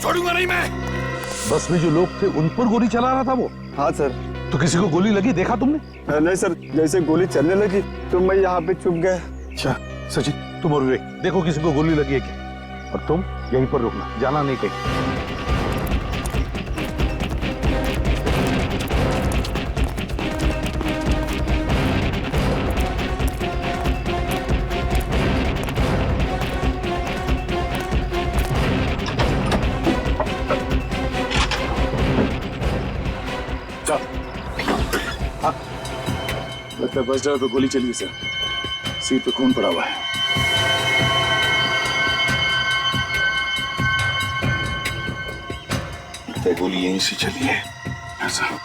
छोड़ूंगा नहीं मैं। बस में जो लोग थे उन पर गोली चला रहा था वो? हाँ सर। तो किसी को गोली लगी देखा तुमने? नहीं सर, जैसे गोली चलने लगी तो मैं यहाँ पे छुप गया। अच्छा सचिन, तुम और विवेक देखो किसी को गोली लगी है क्या, और तुम यहीं पर रुकना, जाना नहीं कहीं। लगता है बस ड्राइवर पे गोली चली सर, सीट पे खून पड़ा हुआ है। लगता है गोली यहीं से चली है ऐसा।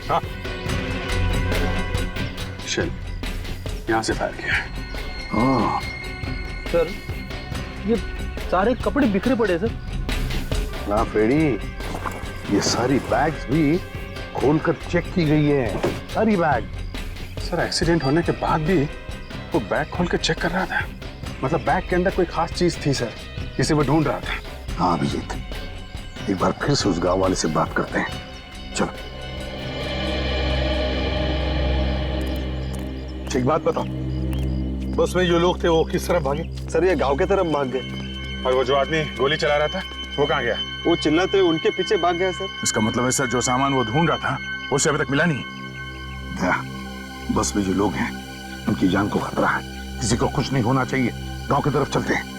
हाँ, शेल यहां से फायर किया है। हाँ सर, ये सारे कपड़े बिखरे पड़े सर। ना फ्रेडी, ये सारी बैग्स भी खोलकर चेक की गई है, सारी बैग। सर एक्सीडेंट होने के बाद भी वो बैग खोल के चेक कर रहा था, मतलब बैग के अंदर कोई खास चीज थी सर, जिसे वो ढूंढ रहा था। हाँ अभिजीत, एक बार फिर से उस गांव वाले से बात करते हैं, चलो। एक बात बताओ, बस में जो लोग थे वो किस तरफ भागे? सर ये गांव के तरफ भाग गए। और वो जो आदमी गोली चला रहा था वो कहाँ गया? वो चिल्लाते हुए उनके पीछे भाग गया सर। इसका मतलब है सर जो सामान वो ढूंढ रहा था वो उसे अभी तक मिला नहीं। दया, बस में जो लोग हैं उनकी जान को खतरा है, किसी को कुछ नहीं होना चाहिए, गांव की तरफ चलते हैं।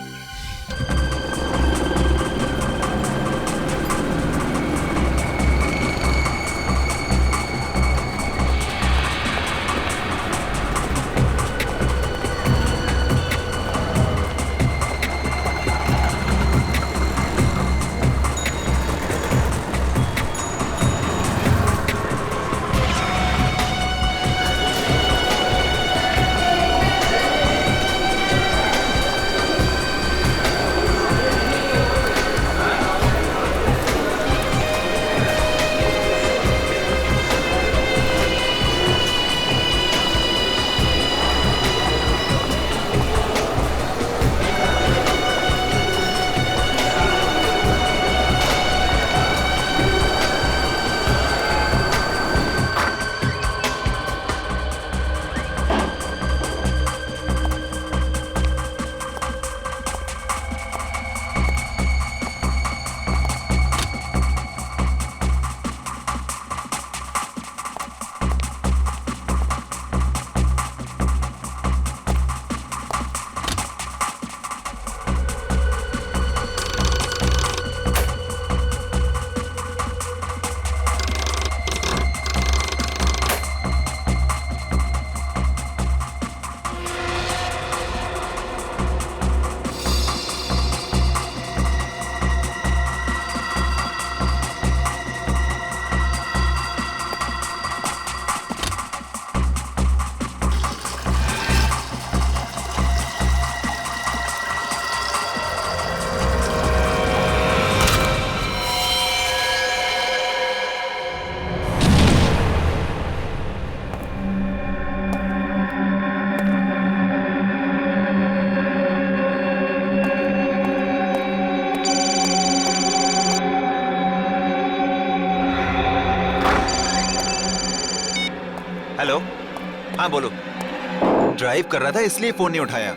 हेलो, हाँ बोलो। ड्राइव कर रहा था इसलिए फोन नहीं उठाया।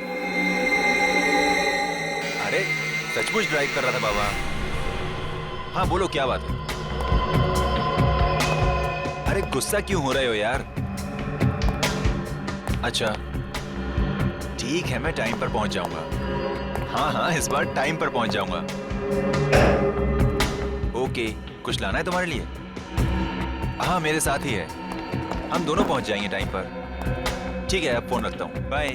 अरे सचमुच ड्राइव कर रहा था बाबा। हाँ बोलो क्या बात है। अरे गुस्सा क्यों हो रहे हो यार? अच्छा ठीक है, मैं टाइम पर पहुंच जाऊंगा। हाँ हाँ इस बार टाइम पर पहुंच जाऊंगा। ओके, कुछ लाना है तुम्हारे लिए? हाँ मेरे साथ ही है, हम दोनों पहुंच जाएंगे टाइम पर। ठीक है अब फोन रखता हूँ, बाय।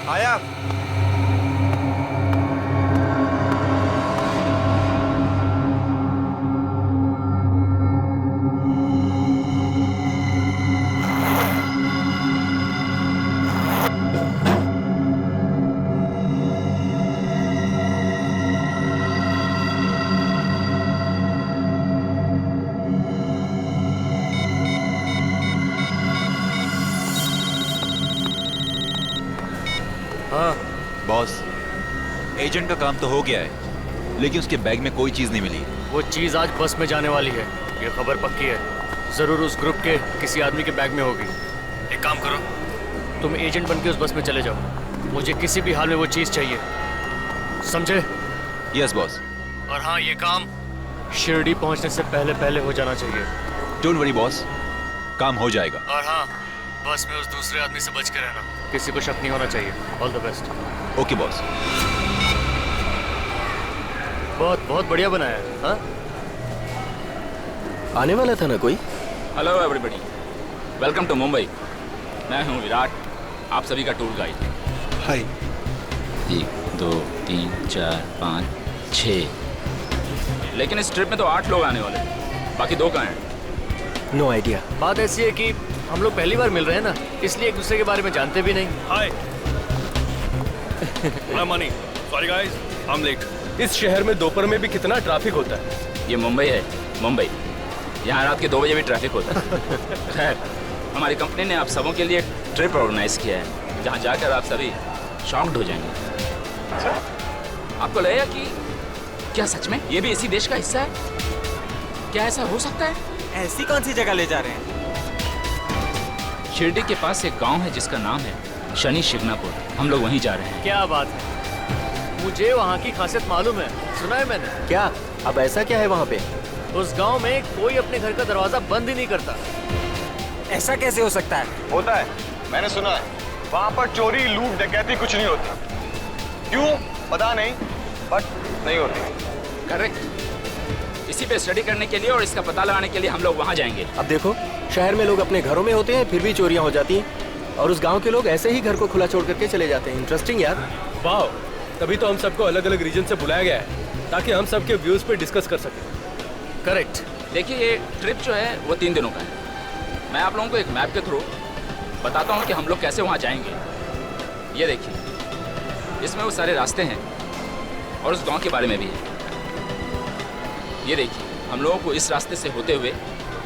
आया। हाँ बॉस, एजेंट का काम तो हो गया है, लेकिन उसके बैग में कोई चीज नहीं मिली। वो चीज आज बस में जाने वाली है, ये खबर पक्की है। जरूर उस ग्रुप के किसी आदमी के बैग में होगी। एक काम करो, तुम एजेंट बन के उस बस में चले जाओ। मुझे किसी भी हाल में वो चीज चाहिए, समझे? Yes boss. और हाँ, ये काम शिरडी पहुंचने से पहले पहले हो जाना चाहिए। डोंट वरी बॉस, काम हो जाएगा। और हाँ, बस में उस दूसरे आदमी से बच के रहना, किसी को शक नहीं होना चाहिए। All the best. Okay boss. बहुत बहुत बढ़िया बनाया है। हाँ, आने वाला था ना कोई? Hello everybody, welcome to Mumbai. मैं हूं विराट, आप सभी का टूर गाइड। हाय। 1 2 3 4 5 6, लेकिन इस ट्रिप में तो 8 लोग आने वाले हैं, बाकी 2 कहाँ हैं? No idea. बात ऐसी है कि हम लोग पहली बार मिल रहे हैं ना, इसलिए एक दूसरे के बारे में जानते भी नहीं। Hi, Mani. Sorry guys, I am late. इस शहर में दोपहर में भी कितना ट्रैफिक होता है। ये मुंबई है, मुंबई। यहाँ रात के 2 बजे भी ट्रैफिक होता है। खैर, हमारी कंपनी ने आप सबों के लिए ट्रिप ऑर्गेनाइज किया है, जहाँ जाकर आप सभी शॉक्ड हो जाएंगे। आपको लगेगा कि क्या सच में ये भी इसी देश का हिस्सा है? क्या ऐसा हो सकता है? ऐसी कौन सी जगह ले जा रहे हैं? शिरडी के पास एक गांव है जिसका नाम है शनि शिंगणापुर। हम लोग वहीं जा रहे हैं। क्या बात है, मुझे वहाँ की खासियत मालूम है, सुना है मैंने। क्या? अब ऐसा क्या है वहाँ पे? उस गांव में कोई अपने घर का दरवाजा बंद ही नहीं करता। ऐसा कैसे हो सकता है? होता है, मैंने सुना है। वहाँ पर चोरी, लूट, डकैती कुछ नहीं होती। क्यों पता नहीं, बट नहीं होती। करेक्ट। इसी पे स्टडी करने के लिए और इसका पता लगाने के लिए हम लोग वहाँ जाएंगे। अब देखो, शहर में लोग अपने घरों में होते हैं फिर भी चोरियां हो जाती हैं, और उस गांव के लोग ऐसे ही घर को खुला छोड़ करके चले जाते हैं। इंटरेस्टिंग यार। वाह, तभी तो हम सबको अलग अलग रीजन से बुलाया गया है, ताकि हम सबके व्यूज पे डिस्कस कर सकें। करेक्ट। देखिए, ये ट्रिप जो है वो 3 दिनों का है। मैं आप लोगों को एक मैप के थ्रू बताता हूँ कि हम लोग कैसे वहाँ जाएंगे। ये देखिए, इसमें वो सारे रास्ते हैं और उस गांव के बारे में भी है। ये देखिए, हम लोगों को इस रास्ते से होते हुए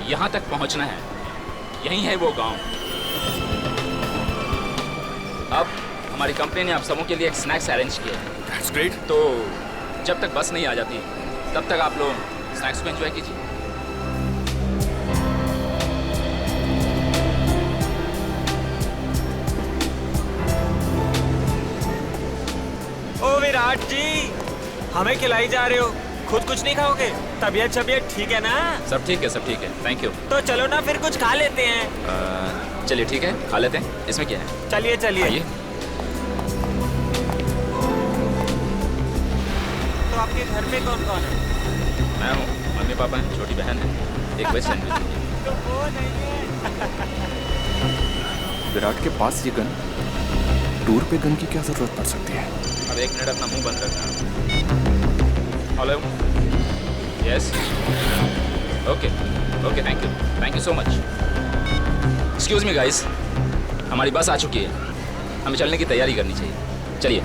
यहाँ तक पहुँचना है। यही है वो गांव। अब हमारी कंपनी ने आप सबों के लिए एक स्नैक्स अरेंज किया है। That's great. तो जब तक बस नहीं आ जाती तब तक आप लोग स्नैक्स को एंजॉय कीजिए। ओ विराट जी, हमें खिलाई जा रहे हो, खुद कुछ नहीं खाओगे? तबीयत ठीक है ना? सब ठीक है, सब ठीक है, थैंक यू। तो चलो ना फिर कुछ खा लेते हैं। चलिए ठीक है, खा लेते हैं। इसमें क्या है? चलिए चलिए। आइए। तो आपके घर में कौन कौन है? मैं हूँ, मम्मी पापा हैं, छोटी बहन है, एक वेज सैंडविच दीजिए। तो वो नहीं है। विराट के पास ये गन, टूर पे गन की क्या जरूरत पड़ सकती है? अब 1 मिनट अपना मुंह बंद रखना। Hello, yes, okay okay, thank you so much. Excuse me guys, हमारी बस आ चुकी है, हमें चलने की तैयारी करनी चाहिए। चलिए।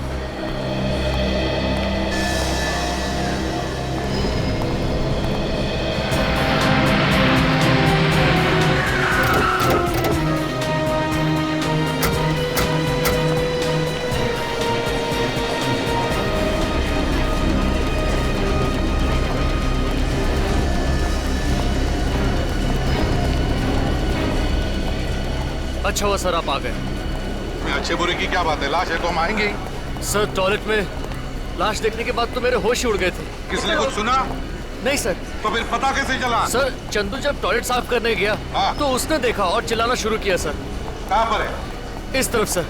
अच्छा हुआ सर आप आ गए। अच्छे बुरे की क्या बात है, लाश है तो हम आएंगे ही। सर, टॉयलेट में लाश देखने के बाद तो मेरे होश ही उड़ गए थे। किसने कुछ सुना? नहीं सर। तो फिर पता कैसे चला? सर, चंदू जब टॉयलेट साफ करने गया हाँ। तो उसने देखा और चिल्लाना शुरू किया सर। कहाँ पर है? इस तरफ सर।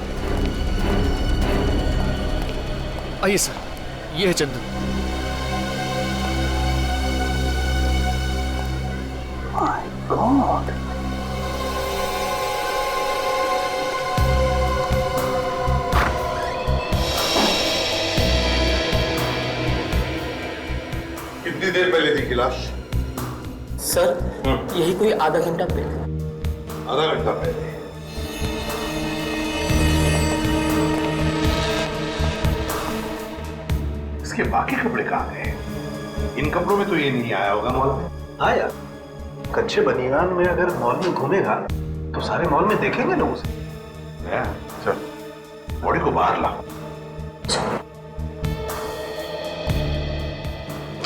आइए सर, ये है चंदू। देखी लाश? सर यही कोई आधा घंटा पहले। आधा घंटा पहले? इसके बाकी कपड़े कहाँ गए? इन कपड़ों में तो ये नहीं आया होगा मॉल में। हाँ यार, कच्चे बनियान में अगर मॉल में घूमेगा तो सारे मॉल में देखेंगे लोग उसे। चल बॉडी को बाहर ला।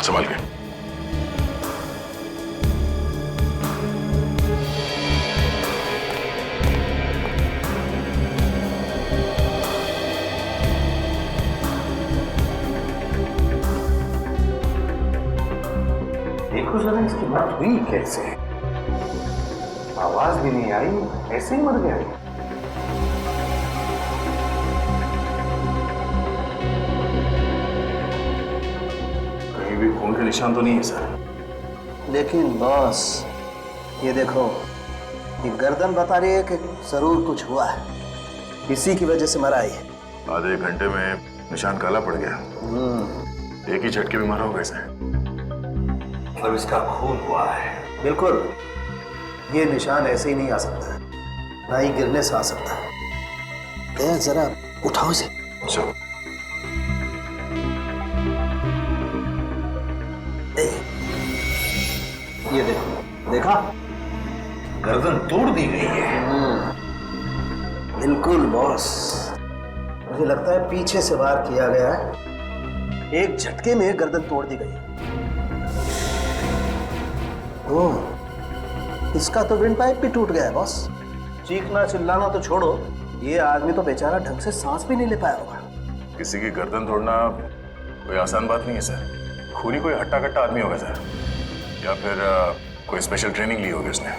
संभाल के। देखो जरा इसकी मौत हुई कैसे? आवाज भी नहीं आई, ऐसे ही मर गया। कहीं भी खून के निशान तो नहीं है सर। लेकिन बॉस ये देखो, ये गर्दन बता रही है कि जरूर कुछ हुआ है, इसी की वजह से मरा है। आधे घंटे में निशान काला पड़ गया। एक ही झटके में मरा होगा इसे। मतलब इसका खून हुआ है। बिल्कुल, ये निशान ऐसे ही नहीं आ सकता, ना ही गिरने से आ सकता है। जरा उठाओ इसे। चलो। ये देखो, देखा? गर्दन तोड़ दी गई है। बिल्कुल बॉस, मुझे लगता है पीछे से वार किया गया है, एक झटके में गर्दन तोड़ दी गई। ओह, इसका तो विंड पाइप भी टूट गया है बॉस। चीखना चिल्लाना तो छोड़ो, ये आदमी तो बेचारा ढंग से सांस भी नहीं ले पाया होगा। किसी की गर्दन तोड़ना कोई आसान बात नहीं है सर। खूनी कोई हट्टा कट्टा आदमी होगा सर, या फिर कोई स्पेशल ट्रेनिंग ली होगी उसने।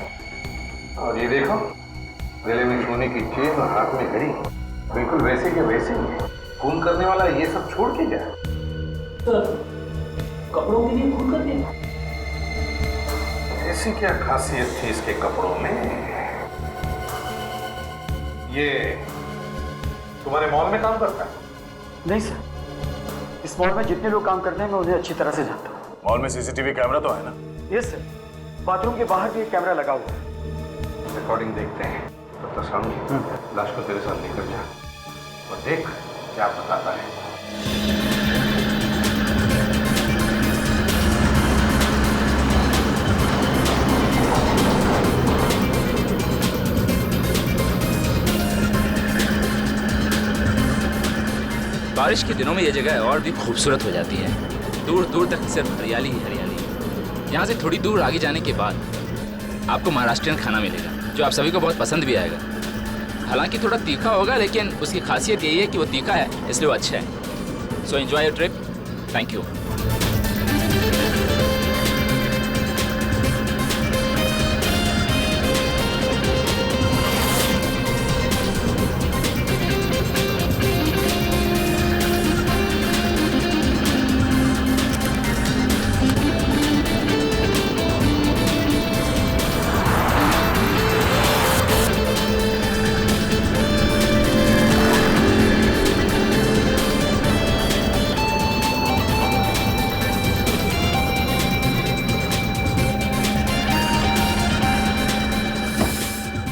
और ये देखो, गले में सोने की चेन और हाथ में घड़ी, बिल्कुल वैसे के वैसे ही। खून करने वाला ये सब छोड़ के गया। कपड़ों के लिए खून कर दिया? ऐसी क्या खासियत थी इसके कपड़ों में? ये तुम्हारे मॉल में काम करता है? नहीं सर, इस मॉल में जितने लोग काम करते हैं मैं उन्हें अच्छी तरह से जानता हूँ। मॉल में सीसीटीवी कैमरा तो है ना? यस सर, बाथरूम के बाहर भी एक कैमरा लगा हुआ है। रिकॉर्डिंग देखते हैं। तब तक सामने लाश को तेरे साथ लेकर जा और देख क्या बताता है। बारिश के दिनों में ये जगह और भी खूबसूरत हो जाती है। दूर दूर तक सिर्फ हरियाली ही हरियाली। यहाँ से थोड़ी दूर आगे जाने के बाद आपको महाराष्ट्रियन खाना मिलेगा, जो आप सभी को बहुत पसंद भी आएगा। हालांकि थोड़ा तीखा होगा, लेकिन उसकी खासियत यही है कि वो तीखा है, इसलिए वो अच्छा है। So enjoy your trip. Thank you.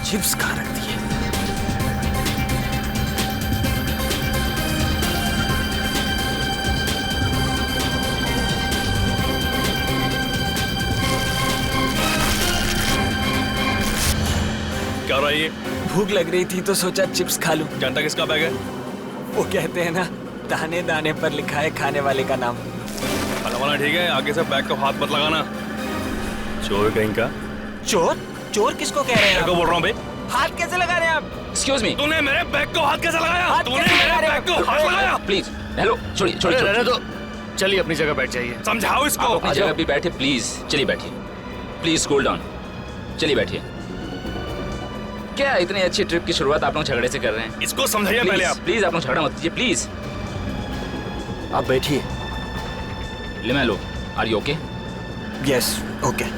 Chips खा रख दिए। क्या हो रहा है ये? भूख लग रही थी तो सोचा चिप्स खा लूं। जानता किसका बैग है? वो कहते हैं ना, दाने दाने पर लिखा है खाने वाले का नाम। खाना ठीक है, आगे से बैग को हाथ मत लगाना। चोर कहीं का। चोर? चोर किसको कह रहे हैं? बोल रहा हूँ भाई। हाथ कैसे लगा रहे हैं आप? Excuse me. तूने मेरे बैग को हाथ कैसे लगाया? तूने मेरे बैग को हाथ लगाया? प्लीज हेलो, छोड़िए छोड़िए। रहने दो, चलिए अपनी जगह बैठ जाइए। समझाओ इसको। आप अपनी जगह भी बैठे प्लीज। चलिए बैठिए। Please cool down. चलिए बैठिए। क्या इतनी अच्छी ट्रिप की शुरुआत आप लोग झगड़े से कर रहे हैं? इसको समझाइए पहले आप। प्लीज आप लोग झगड़ा मत कीजिए प्लीज। आप बैठिए। ले लो। Are you okay? Yes okay.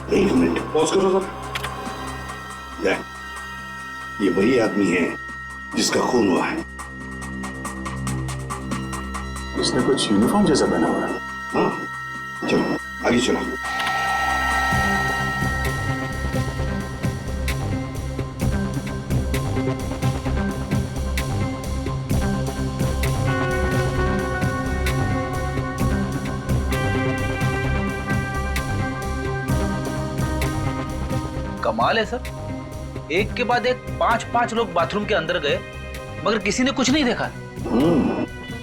एक मिनट पॉज करो सर। ये वही आदमी है जिसका खून हुआ है। इसने कुछ यूनिफॉर्म जैसा पहना हुआ है। हाँ चलो आगे चलो। कमाल है सर, एक के बाद एक 5-5 लोग बाथरूम के अंदर गए मगर किसी ने कुछ नहीं देखा।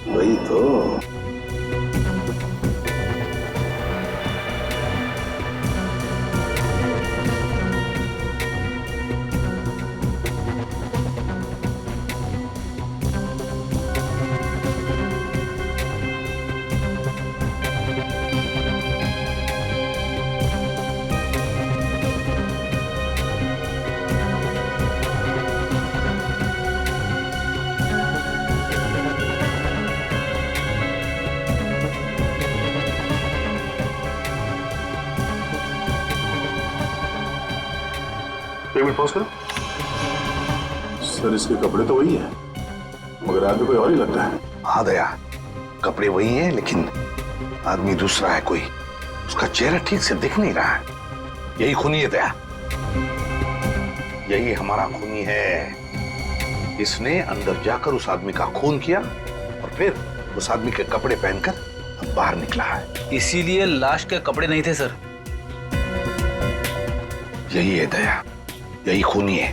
वही तो। पेमेंट पॉज करो। सर इसके कपड़े तो वही है मगर आदमी कोई और ही लगता है। हाँ दया, कपड़े वही हैं लेकिन आदमी दूसरा है कोई। उसका चेहरा ठीक से दिख नहीं रहा है। यही खूनी है दया, यही हमारा खूनी है। इसने अंदर जाकर उस आदमी का खून किया और फिर उस आदमी के कपड़े पहनकर बाहर निकला है। इसीलिए लाश के कपड़े नहीं थे सर। यही है दया, यही खूनी है।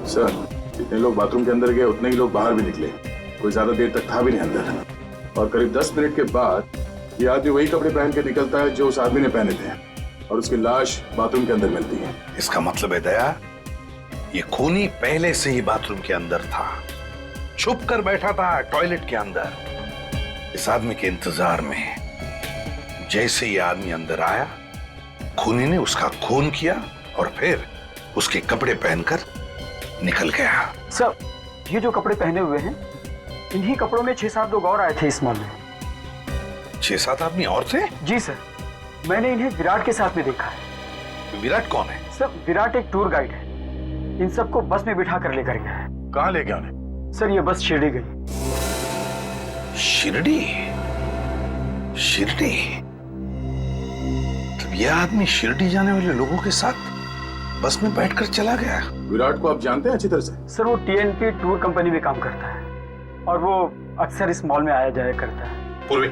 सर जितने लोग बाथरूम के अंदर गए उतने ही लोग बाहर भी निकले। कोई ज्यादा देर तक था भी नहीं अंदर। और करीब 10 मिनट के बाद ये आदमी वही कपड़े पहन के निकलता है जो उस आदमी ने पहने थे और उसकी लाश बाथरूम के अंदर मिलती है। इसका मतलब है दया, ये खूनी पहले से ही बाथरूम के अंदर था, छुप कर बैठा था टॉयलेट के अंदर इस आदमी के इंतजार में। जैसे ये आदमी अंदर आया, खूनी ने उसका खून किया और फिर उसके कपड़े पहनकर निकल गया। सर ये जो कपड़े पहने हुए हैं, इन्हीं कपड़ों में 6-7 लोग और आए थे इस मॉल में। 6-7 आदमी और थे? जी सर, मैंने इन्हें विराट के साथ में देखा है। विराट कौन है? सर विराट एक टूर गाइड है। इन सबको बस में बिठा कर लेकर गया है। कहाँ ले गया उन्हें? सर ये बस शिरडी गई। शिरडी? शिरडी? तब यह आदमी शिरडी जाने वाले लोगों के साथ बस में बैठकर चला गया। विराट को आप जानते हैं अच्छी तरह से? सर वो TNP टूर कंपनी में काम करता है और वो अक्सर इस मॉल में आया जाया करता है। पूर्वी,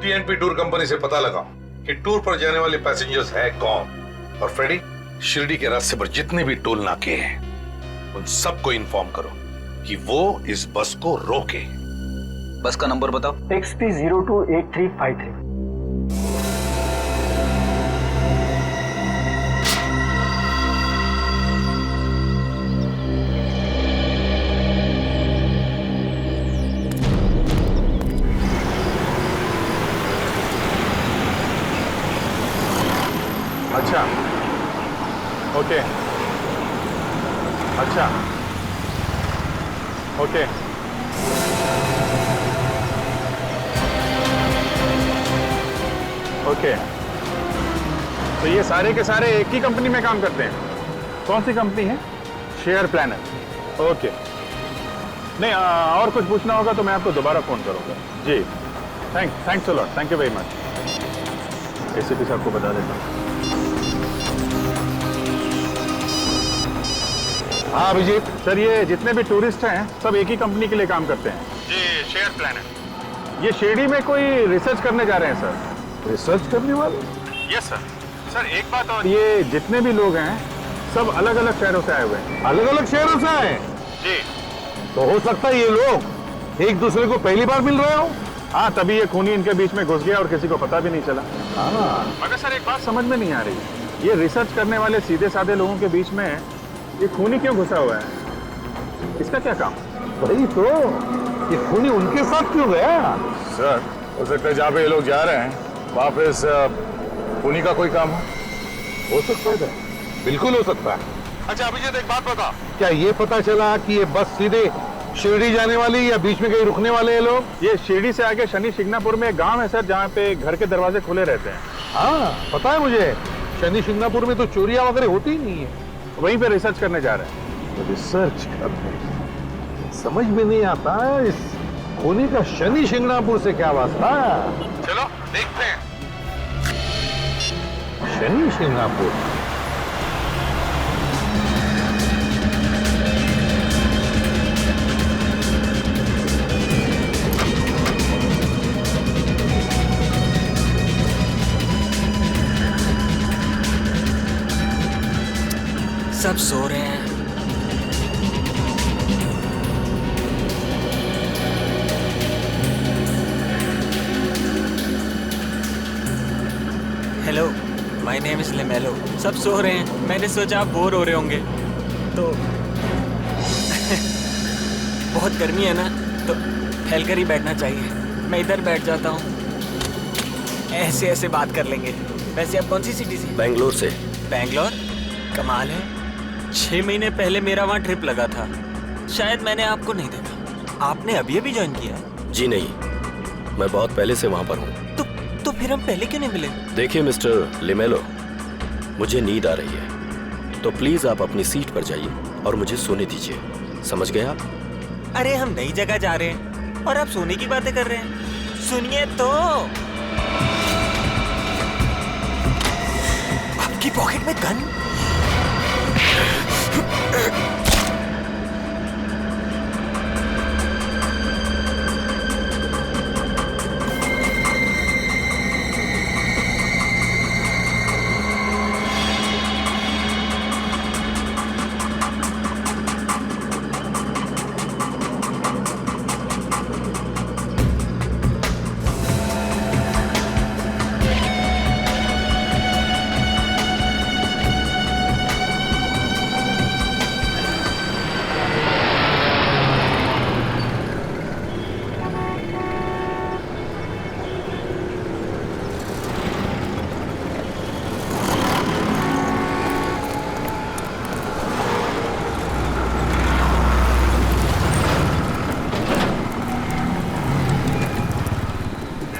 TNP टूर कंपनी से पता लगाओ कि टूर पर जाने वाले पैसेंजर्स है कौन। और फ्रेडी, शिरडी के रास्ते पर जितने भी टोल नाके हैं उन सबको इन्फॉर्म करो कि वो इस बस को रोके। बस का नंबर बताओ। XP 028353। अच्छा ओके, अच्छा ओके। ओके तो ये सारे के सारे एक ही कंपनी में काम करते हैं? कौन सी कंपनी है? Share planner. ओके, नहीं और कुछ पूछना होगा तो मैं आपको दोबारा फोन करूंगा। जी thanks a lot, thank you very much. ACP साहब को बता देता हूँ। हाँ अभिजीत सर, ये जितने भी टूरिस्ट हैं सब एक ही कंपनी के लिए काम करते हैं जी, शेयर प्लानर। ये शिरडी में कोई रिसर्च करने जा रहे हैं सर। रिसर्च करने वाले? Yes sir. सर एक बात और, ये जितने भी लोग हैं सब अलग अलग शहरों से आए हुए हैं। अलग अलग शहरों से आए? जी। तो हो सकता है ये लोग एक दूसरे को पहली बार मिल रहे हो। हाँ तभी ये खूनी इनके बीच में घुस गया और किसी को पता भी नहीं चला। हाँ मगर सर एक बात समझ में नहीं आ रही, ये रिसर्च करने वाले सीधे साधे लोगों के बीच में ये खूनी क्यों घुसा हुआ है? इसका क्या काम? वही तो, ये खूनी उनके साथ क्यों गया? सर हो सकता है जहाँ पे ये लोग जा रहे हैं वहाँ पे इस खूनी का कोई काम हो सकता है। बिल्कुल हो सकता है। अच्छा अभिजीत एक बात बता, क्या ये पता चला कि ये बस सीधे शिरडी जाने वाली या बीच में कहीं रुकने वाले हैं लोग? ये शिरडी से आगे शनि शिंगणापुर में एक गांव है सर जहाँ पे घर के दरवाजे खुले रहते हैं। हाँ पता है मुझे, शनि शिंगणापुर में तो चोरियां वगैरह होती ही नहीं है, वहीं पे रिसर्च करने जा रहे हैं। तो रिसर्च करने समझ में नहीं आता इस खोने का शनि शिंगणापुर से क्या वास्ता। चलो देखते हैं। शनि शिंगणापुर सब सो रहे हैं। Hello, my name is LaMelo. सब सो रहे हैं, मैंने सोचा आप बोर हो रहे होंगे तो बहुत गर्मी है ना, तो फैलकर ही बैठना चाहिए। मैं इधर बैठ जाता हूँ, ऐसे ऐसे बात कर लेंगे। वैसे आप कौन सी सिटी से? बैंगलोर से। बैंगलोर? कमाल है, 6 महीने पहले मेरा वहाँ ट्रिप लगा था, शायद मैंने आपको नहीं देखा। आपने अभी अभी ज्वाइन किया? जी नहीं, मैं बहुत पहले से वहाँ पर हूँ। तो फिर हम पहले क्यों नहीं मिले? देखिए मिस्टर लिमेलो, मुझे नींद आ रही है, तो प्लीज आप अपनी सीट पर जाइए और मुझे सोने दीजिए। समझ गए आप? अरे हम नई जगह जा रहे हैं और आप सोने की बातें कर रहे हैं। सुनिए तो, आपकी पॉकेट में गन?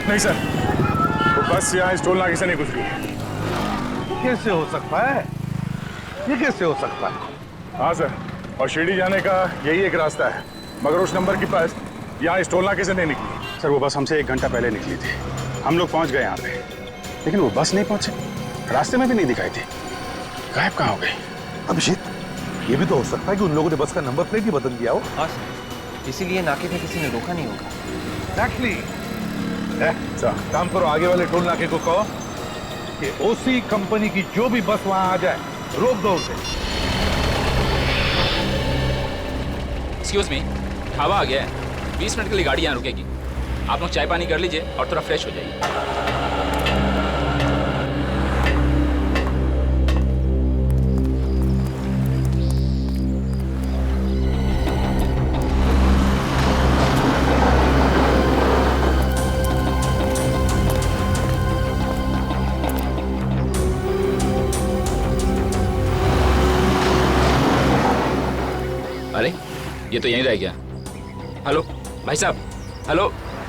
नहीं सर, वो बस यहाँ इस टोल नाके से नहीं गुजरी है। कैसे हो सकता है? ये कैसे हो सकता है? हाँ सर, और शिरडी जाने का यही एक रास्ता है, मगर उस नंबर की बस यहाँ इस टोल नाके से नहीं निकली। सर वो बस हमसे 1 घंटा पहले निकली थी, हम लोग पहुंच गए यहाँ पे, लेकिन वो बस नहीं पहुंचे, रास्ते में भी नहीं दिखाई थी। गायब कहाँ हो गई? अभिषेक, ये भी तो हो सकता है कि उन लोगों ने बस का नंबर प्लेट ही बदल दिया हो। हाँ सर, इसीलिए नाके पे किसी ने रोका नहीं होगा। Exactly. काम करो, आगे वाले टोल नाके को कहो कि ओसी कंपनी की जो भी बस वहां आ जाए रोक दो उसे। एक्सक्यूज मी, ढाबा आ गया है, 20 मिनट के लिए गाड़ी यहाँ रुकेगी। आप लोग चाय पानी कर लीजिए और थोड़ा फ्रेश हो जाइए। अरे ये तो यहीं रह गया। हेलो भाई साहब, हेलो,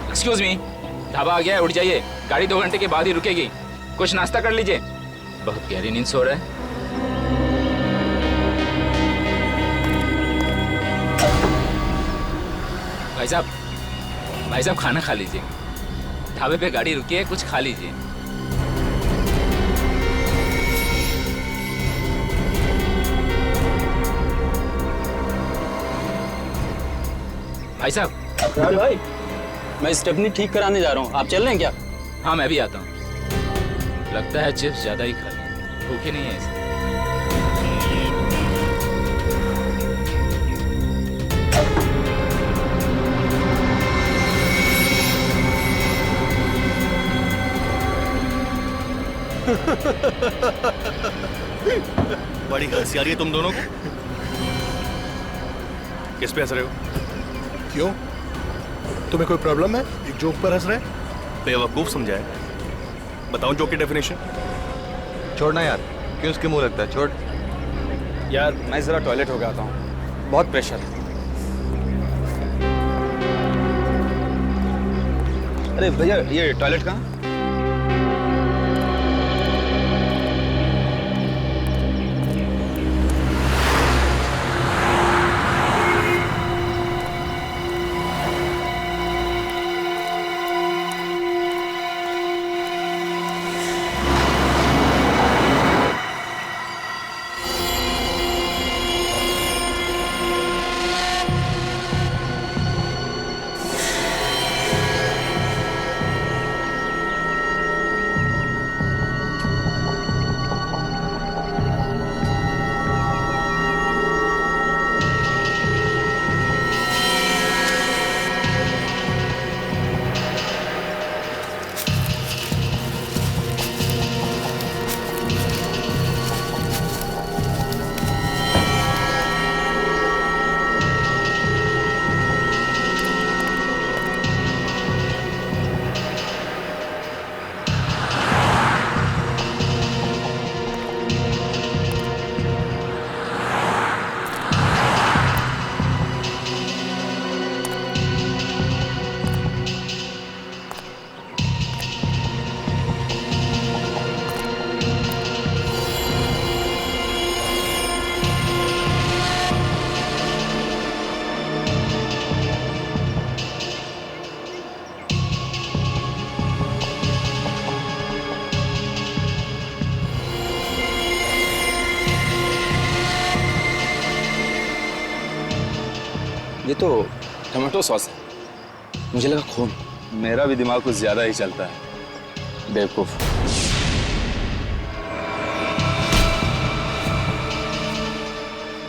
एक्सक्यूज मी, ढाबा आ गया है, उठ जाइए, गाड़ी 2 घंटे के बाद ही रुकेगी। कुछ नाश्ता कर लीजिए, बहुत गहरी नींद सो रहा है। भाई साहब खाना खा लीजिए, ढाबे पे गाड़ी रुकी है, कुछ खा लीजिए। भाई साहब। यार भाई, मैं स्टेपनी ठीक कराने जा रहा हूँ, आप चल रहे हैं क्या? हाँ मैं भी आता हूँ। लगता है चिप्स ज्यादा ही खा ली, भूखे नहीं है इसे। बड़ी हंसी आ रही है तुम दोनों को। किस पे हंस रहे हो? क्यों, तुम्हें कोई प्रॉब्लम है? एक जोक पर हंस रहे? बेवकूफ समझाए। बताओ जोक की डेफिनेशन। छोड़ना यार, क्यों उसके मुंह लगता है, छोड़। यार मैं जरा टॉयलेट हो गया था, बहुत प्रेशर है। अरे भैया, ये टॉयलेट कहाँ? ये तो टमाटो सॉस है, मुझे लगा खून। मेरा भी दिमाग कुछ ज्यादा ही चलता है, बेवकूफ।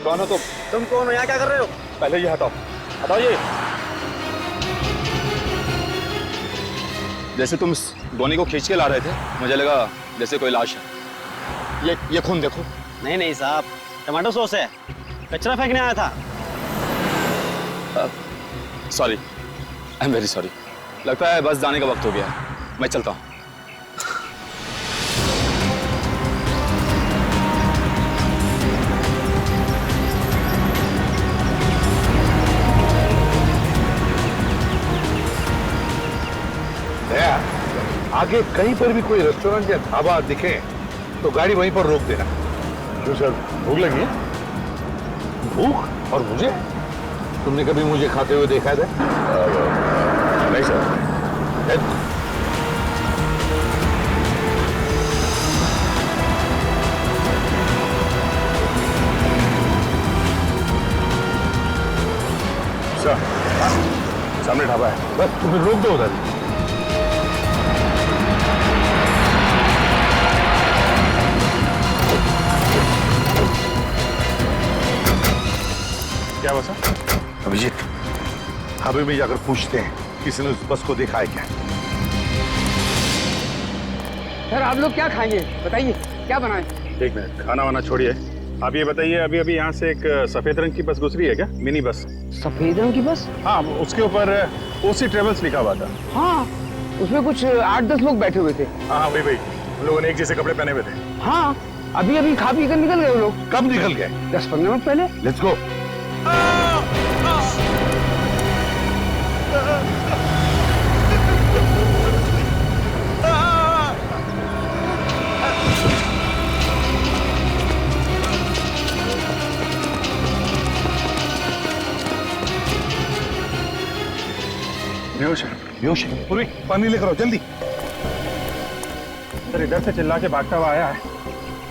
कौन हो तुम कौन हो? यहाँ क्या कर रहे हो? पहले ये हटाओ, हटाओ ये। जैसे तुम इस गोनी को खींच के ला रहे थे, मुझे लगा जैसे कोई लाश है। ये खून देखो। नहीं नहीं साहब, टमाटो सॉस है, कचरा फेंकने आया था। Sorry, I am very sorry. लगता है बस जाने का वक्त हो गया, मैं चलता हूँ। आगे कहीं पर भी कोई रेस्टोरेंट या ढाबा दिखे तो गाड़ी वहीं पर रोक देना। क्यों सर, भूख लगी है? भूख? और मुझे? तुमने कभी मुझे खाते हुए देखा है? नहीं सर। सर, सामने ढाबा है, बस तुम्हें रोक दो उधर। क्या हुआ सर? अभिजीत, ढाबे में जाकर पूछते हैं किसी ने उस बस को देखा है क्या। सर आप लोग क्या खाएंगे बताइए, क्या बनाएं? एक मिनट, खाना वाना छोड़िए, आप ये बताइए, अभी अभी यहाँ से एक सफेद रंग की बस गुजरी है क्या? Mini bus. सफेद रंग की बस? हाँ, उसके ऊपर ओसी ट्रेवल्स लिखा हुआ था। हाँ, उसमें कुछ 8-10 लोग बैठे हुए थे। हाँ वही वही, उन लोगों ने एक जैसे कपड़े पहने हुए थे। हाँ, अभी अभी खा पी कर निकल गए वो लोग। कब निकल गए? 10-15 मिनट पहले। Let's go. बेहोश है। पूर्वी, पानी लेकर आओ जल्दी। सर इधर से चिल्ला के भागता हुआ आया है,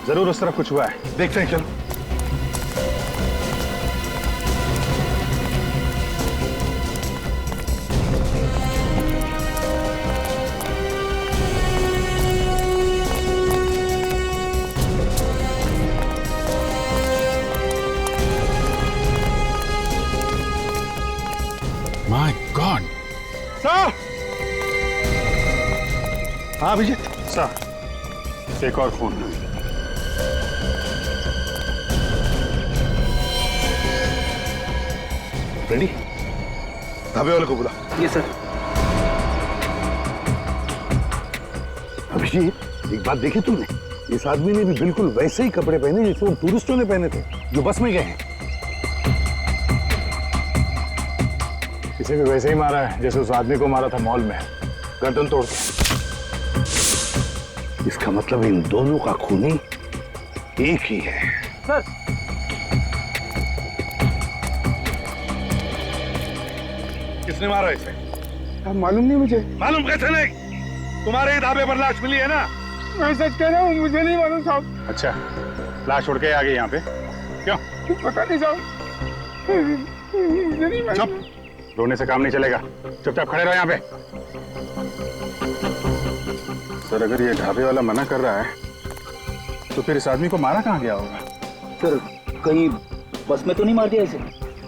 जरूर उस तरफ कुछ हुआ है। देखते हैं, चलो। My God. सर! हाँ अभिजीत। सर, एक और फोन। रेडी? ढाबे वाले को बुला। ये सर। अभिजीत, एक बात देखी तूने? इस आदमी ने भी बिल्कुल वैसे ही कपड़े पहने जैसे वो टूरिस्टों ने पहने थे जो बस में गए हैं। इसे भी वैसे ही मारा है जैसे उस आदमी को मारा था मॉल में, गर्दन तोड़ के। इसका मतलब इन दोनों का खूनी एक ही है। सर, किसने मारा इसे? अब मालूम नहीं मुझे। मालूम कैसे नहीं? तुम्हारे ही ढाबे पर लाश मिली है ना? मैं सच कह रहा हूँ, मुझे नहीं मालूम साहब। अच्छा, लाश उड़ के आ गई यहाँ पे? क्यों? पता नहीं साहब, मुझे नहीं मालूम। चुप, रोने से काम नहीं चलेगा, चुपचाप खड़े रहो यहाँ पे। सर अगर ये ढाबे वाला मना कर रहा है तो फिर इस आदमी को मारा कहाँ गया होगा? सर कहीं बस में तो नहीं मार दिया इसे?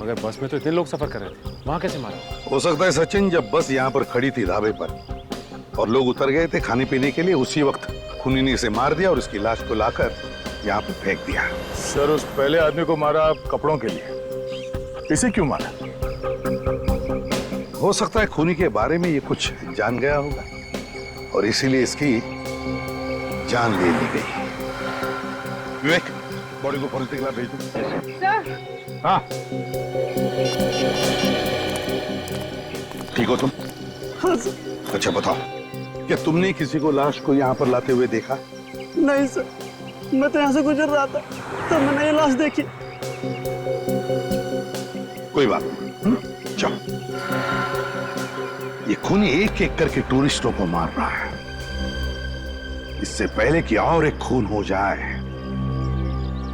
मगर बस में तो इतने लोग सफर कर रहे थे, वहां कैसे मारा? हो सकता है सचिन, जब बस यहाँ पर खड़ी थी ढाबे पर और लोग उतर गए थे खाने पीने के लिए, उसी वक्त खूनी ने इसे मार दिया और उसकी लाश को लाकर यहाँ पर फेंक दिया। सर उस पहले आदमी को मारा कपड़ों के लिए, इसे क्यों मारा? हो सकता है खूनी के बारे में ये कुछ जान गया होगा और इसीलिए इसकी जान ले ली गई। विवेक, बॉडी को फॉरेंसिक लैब भेज दो। सर। हाँ, ठीक हो तुम? हाँ सर। अच्छा बताओ, क्या तुमने किसी को लाश को यहाँ पर लाते हुए देखा? नहीं सर, मैं तो यहाँ से गुजर रहा था तो मैंने ये लाश देखी। कोई बात नहीं, चलो। ये खूनी एक एक करके टूरिस्टों को मार रहा है। इससे पहले कि और एक खून हो जाए,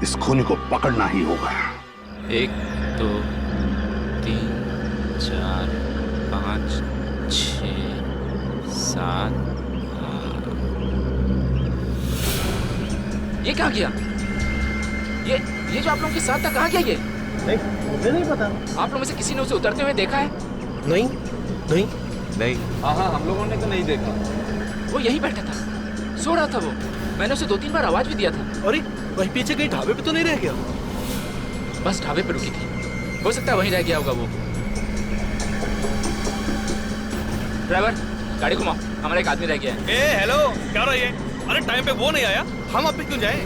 इस खूनी को पकड़ना ही होगा। 1 2 3 4 5 6 7। ये क्या किया? ये जो आप लोगों के साथ था कहाँ गया ये? नहीं, मुझे नहीं पता। आप लोगों में से किसी ने उसे उतरते हुए देखा है? नहीं। हाँ, हम लोगों ने तो नहीं देखा। वो यहीं बैठा था, सो रहा था वो। मैंने उसे 2-3 बार आवाज भी दिया था। अरे वहीं पीछे कहीं ढाबे पे तो नहीं रह गया? बस ढाबे पे रुकी थी, हो सकता है वहीं रह गया होगा वो। ड्राइवर, गाड़ी घुमाओ, हमारा एक आदमी रह गया है। ए हेलो, क्या रहा है? अरे टाइम पे वो नहीं आया, हम अब क्यों जाए?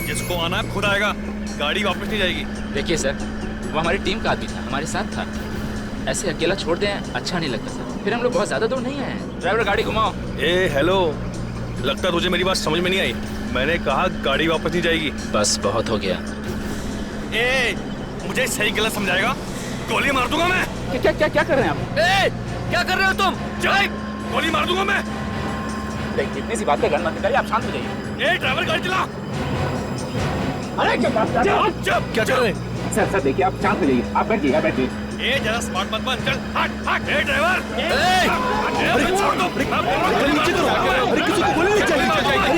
जिसको आना है खुद आएगा, गाड़ी वापस नहीं जाएगी। देखिए सर, वो हमारी टीम का आदमी था, हमारे साथ था। ऐसे अकेला छोड़ दें अच्छा नहीं लगता सर। फिर हम लोग बहुत ज्यादा दूर नहीं आए हैं। ड्राइवर गाड़ी घुमाओ। ए हेलो, लगता तुझे मेरी बात समझ में नहीं आई। मैंने कहा गाड़ी वापस नहीं जाएगी। बस बहुत हो गया। ए, मुझे सही गलत समझाएगा, गोली मार दूंगा मैं। क्या कर रहे हैं आप? ए, क्या कर रहे हो तुम? चल, गोली मार दूंगा मैं। इतनी सी बातें करना चाहिए, आप शांत हो जाइए। ए ड्राइवर गाड़ी चला। अरे क्या बात कर रहे हैं? क्या चल रहे हैं? सर देखिए, आप शांत हो जाइए, आप बैठिए। ए जरा स्मार्ट मत बन, चल हट। ए ड्राइवर, अरे छोड़ दो,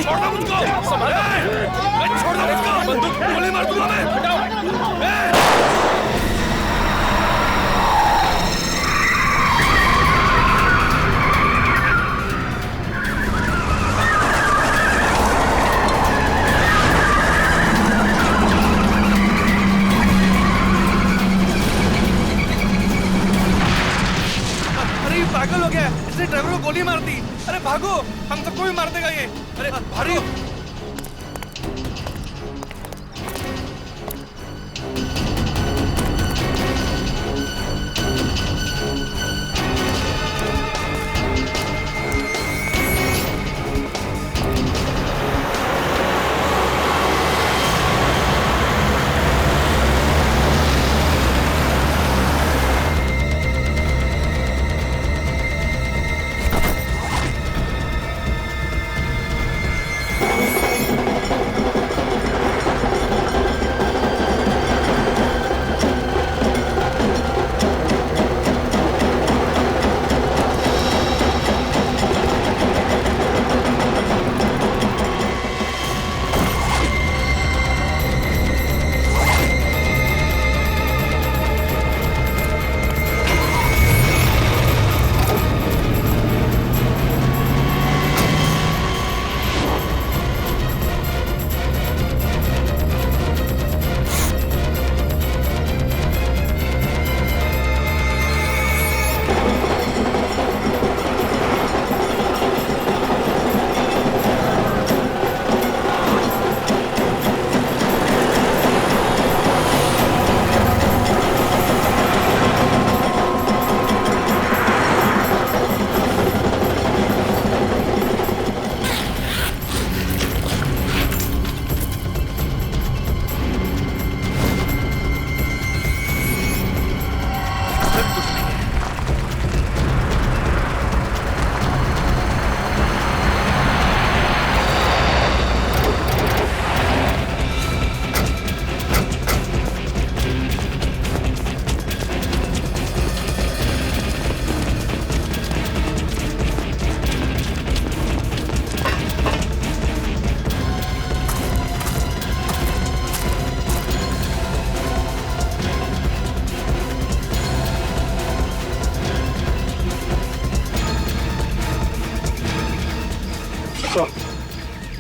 छोड़ दो मुझको, बंदूक गोली मार दूंगा मैं। पागल हो गया, इसने ड्राइवर को गोली मार दी। अरे भागो, हम सबको भी मार देगा ये। अरे भागो।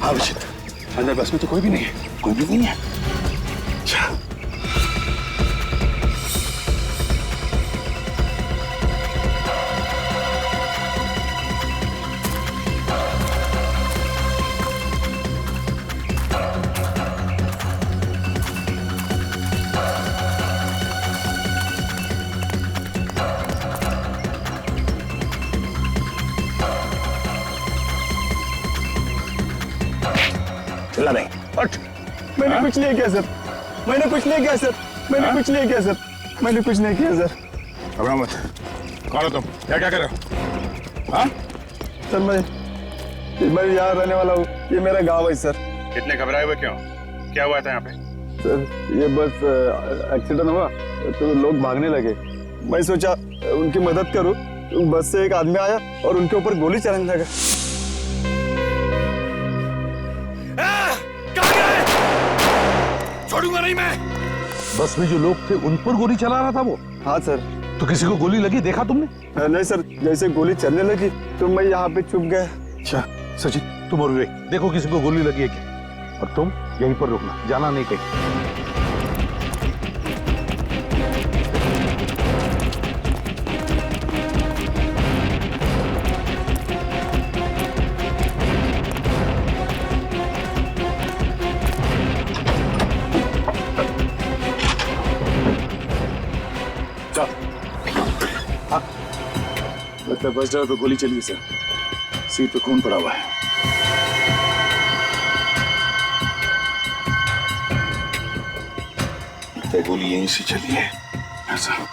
अभिषेक, अंदर बस में तो कोई भी नहीं है। कोई भी नहीं है। चिल्ला नहीं। मैंने कुछ नहीं किया सर, मैंने कुछ नहीं किया सर, मैंने कुछ नहीं किया सर, मैंने कुछ नहीं किया सर। घबरा मत। कौन हो तुम? क्या क्या कर रहे हो? हाँ? सर मैं यहाँ रहने वाला हूँ, ये मेरा गाँव है सर। इतने घबराए हुए क्यों? क्या हुआ था यहाँ पे? सर ये बस एक्सीडेंट हुआ तो लोग भागने लगे, मैं सोचा उनकी मदद करूं। बस से एक आदमी आया और उनके ऊपर गोली चलाने लगा। छोड़ूंगा नहीं मैं। बस में जो लोग थे उन पर गोली चला रहा था वो? हाँ सर। तो किसी को गोली लगी, देखा तुमने? नहीं सर, जैसे गोली चलने लगी तो मैं यहाँ पे छुप गया। अच्छा सचिन, तुम और विवेक देखो किसी को गोली लगी है क्या, और तुम यहीं पर रुकना, जाना नहीं कहीं। लगता है बस ड्राइवर पे गोली चली सर, सीट पे खून पड़ा हुआ है। लगता है गोली यहीं से चली है ऐसा।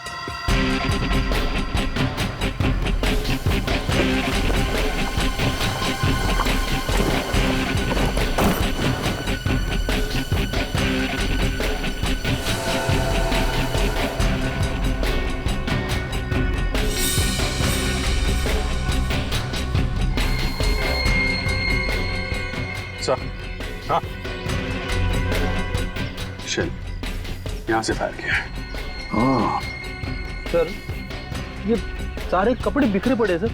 हाँ शेल यहाँ से फायर किया है। हाँ सर, ये सारे कपड़े बिखरे पड़े सर।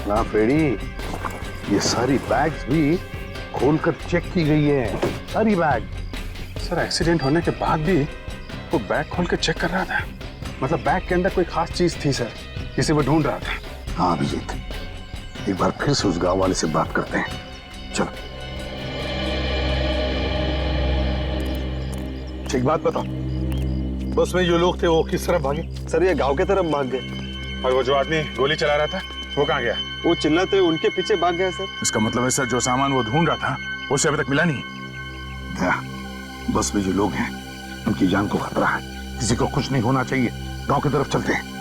ना फ्रेडी, ये सारी बैग्स भी खोलकर चेक की गई है, सारी बैग। सर एक्सीडेंट होने के बाद भी वो बैग खोल के चेक कर रहा था, मतलब बैग के अंदर कोई खास चीज थी सर, जिसे वो ढूंढ रहा था। हाँ अभिजीत, एक बार फिर से उस गांव वाले से बात करते हैं, चलो। एक बात बताओ, बस में जो लोग थे वो किस तरफ भागे? सर ये गांव के तरफ भाग गए। और वो जो आदमी गोली चला रहा था वो कहाँ गया? वो चिल्लाते उनके पीछे भाग गया सर। इसका मतलब है सर जो सामान वो ढूंढ रहा था उसे अभी तक मिला नहीं। क्या बस में जो लोग हैं उनकी जान को खतरा है, किसी को कुछ नहीं होना चाहिए। गांव की तरफ चलते हैं।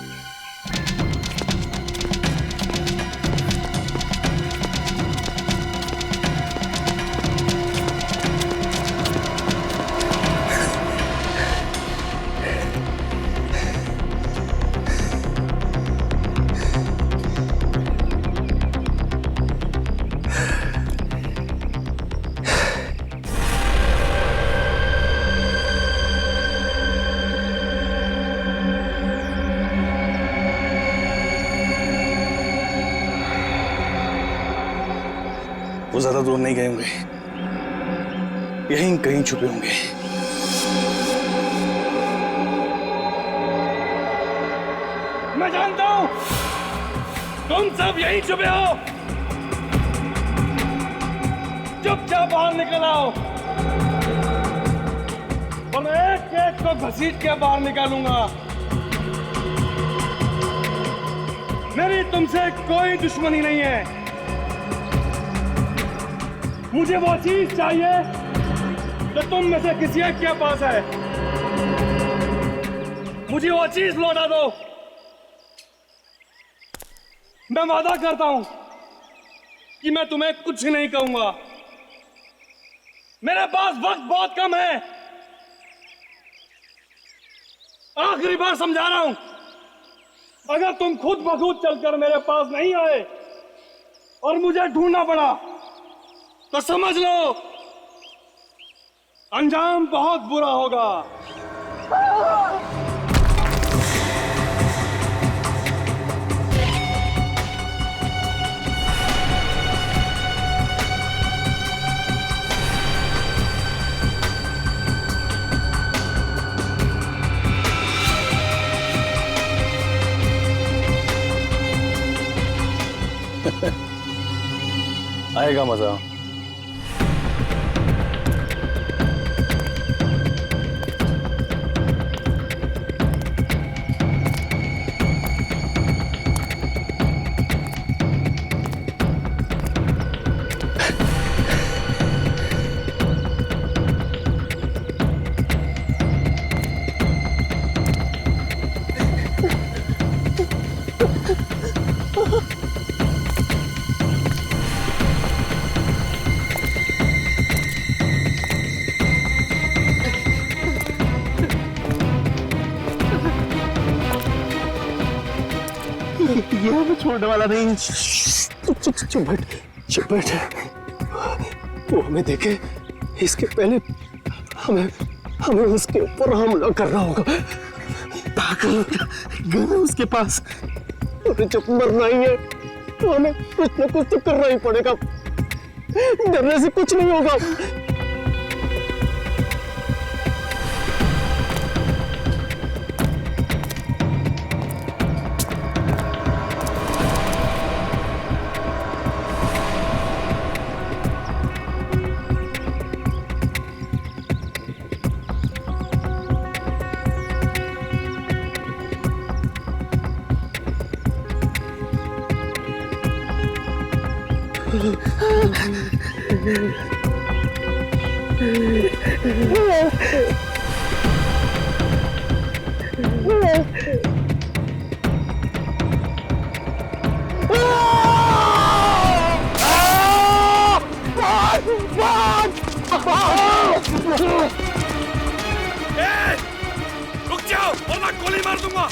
वो ज्यादा दूर नहीं गए होंगे, यहीं कहीं छुपे होंगे। मैं जानता हूं तुम सब यहीं छुपे हो। चुपचाप बाहर निकल आओ और मैं एक एक को घसीट के बाहर निकालूंगा। मेरी तुमसे कोई दुश्मनी नहीं है। मुझे वो चीज चाहिए जो तुम में से किसी एक के पास है। मुझे वो चीज लौटा दो। मैं वादा करता हूं कि मैं तुम्हें कुछ नहीं कहूंगा। मेरे पास वक्त बहुत कम है। आखिरी बार समझा रहा हूं, अगर तुम खुद ब खुद चलकर मेरे पास नहीं आए और मुझे ढूंढना पड़ा तो समझ लो अंजाम बहुत बुरा होगा। आएगा मजा। मैं छोड़ने वाला नहीं। चुप बैठ। वो हमें देखे इसके पहले हमें उसके ऊपर हमला करना होगा। पागल, गन है उसके पास, और जब मरना ही है तो हमें कुछ न कुछ तो करना ही पड़ेगा। डरने से कुछ नहीं होगा। रुक जाओ वरना गोली मार दूंगा।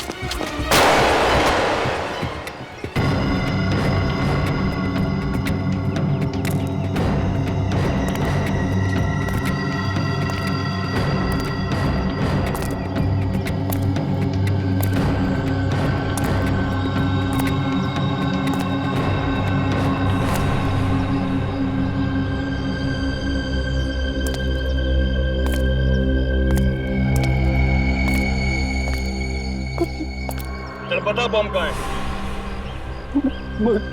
बता बम कहाँ है?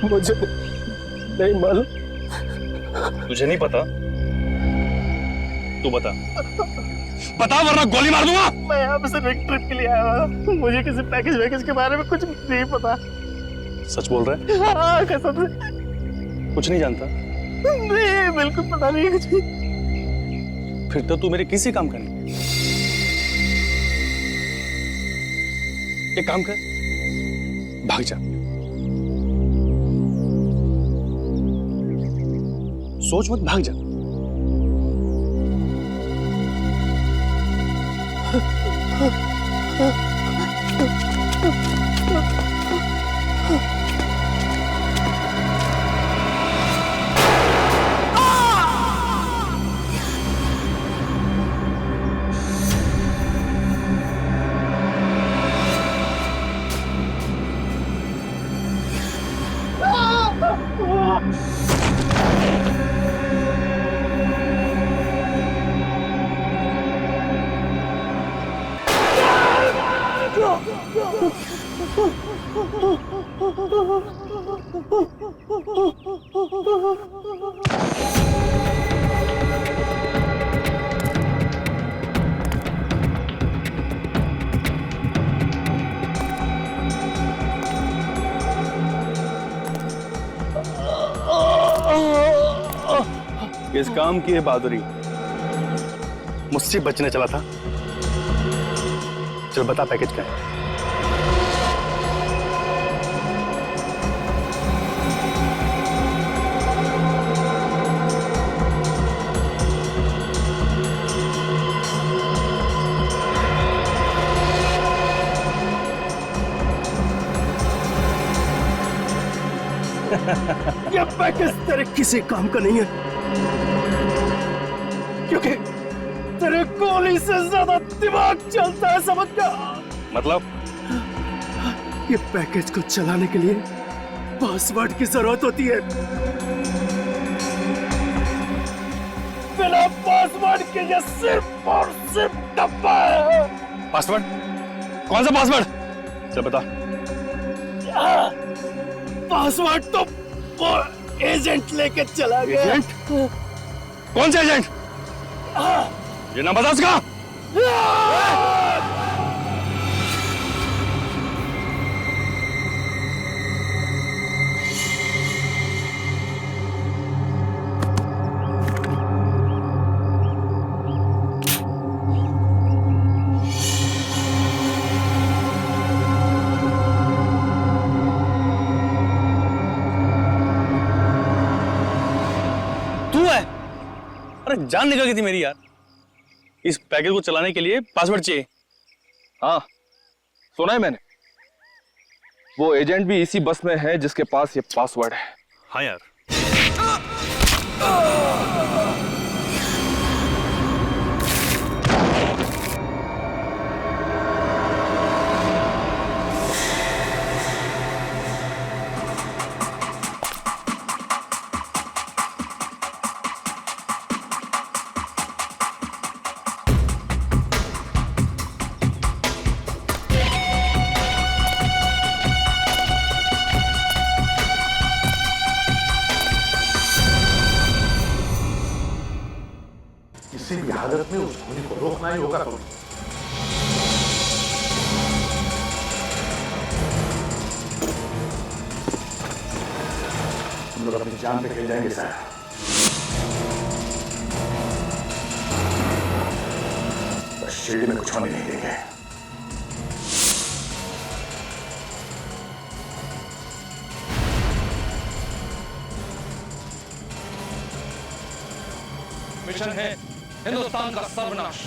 मुझे नहीं मालूम। तुझे नहीं पता? तू बता वरना गोली मार दूंगा। मैं यहाँ पे सिर्फ एक ट्रिप के लिए आया हूँ, मुझे किसी पैकेज के बारे में कुछ नहीं पता। सच बोल रहा है? हाँ, कसम से कुछ नहीं जानता? नहीं, बिल्कुल पता नहीं है कुछ भी। फिर तो तू मेरे किसी काम का नहीं। एक काम कर, भाग जा। सोच मत, भाग जा। इस काम की है बहादुरी, मुझसे बचने चला था। चल बता पैकेज क्या है। ये पैकेज तेरे किसी काम का नहीं है, क्योंकि तेरे गोली से ज्यादा दिमाग चलता है, समझ गया? मतलब? ये पैकेज को चलाने के लिए पासवर्ड की जरूरत होती है। बिना पासवर्ड के ये सिर्फ और सिर्फ डब्बा है। पासवर्ड? कौन सा पासवर्ड? चल बता। पासवर्ड तो वो एजेंट लेके चला गया। एजेंट? कौन सा एजेंट? ये नाम बता उसका। अरे जान निकल गई थी मेरी यार। इस पैकेज को चलाने के लिए पासवर्ड चाहिए। हाँ सुना है मैंने। वो एजेंट भी इसी बस में है जिसके पास ये पासवर्ड है। हाँ यार। किसी भी हालत में उस खूनी को रोकना ही होगा तुम्हें। तुम लोग अपनी जान पे खेल जाएंगे सर। बस शिरडी में कुछ होने नहीं देंगे। मिशन है हिंदुस्तान का सर्वनाश।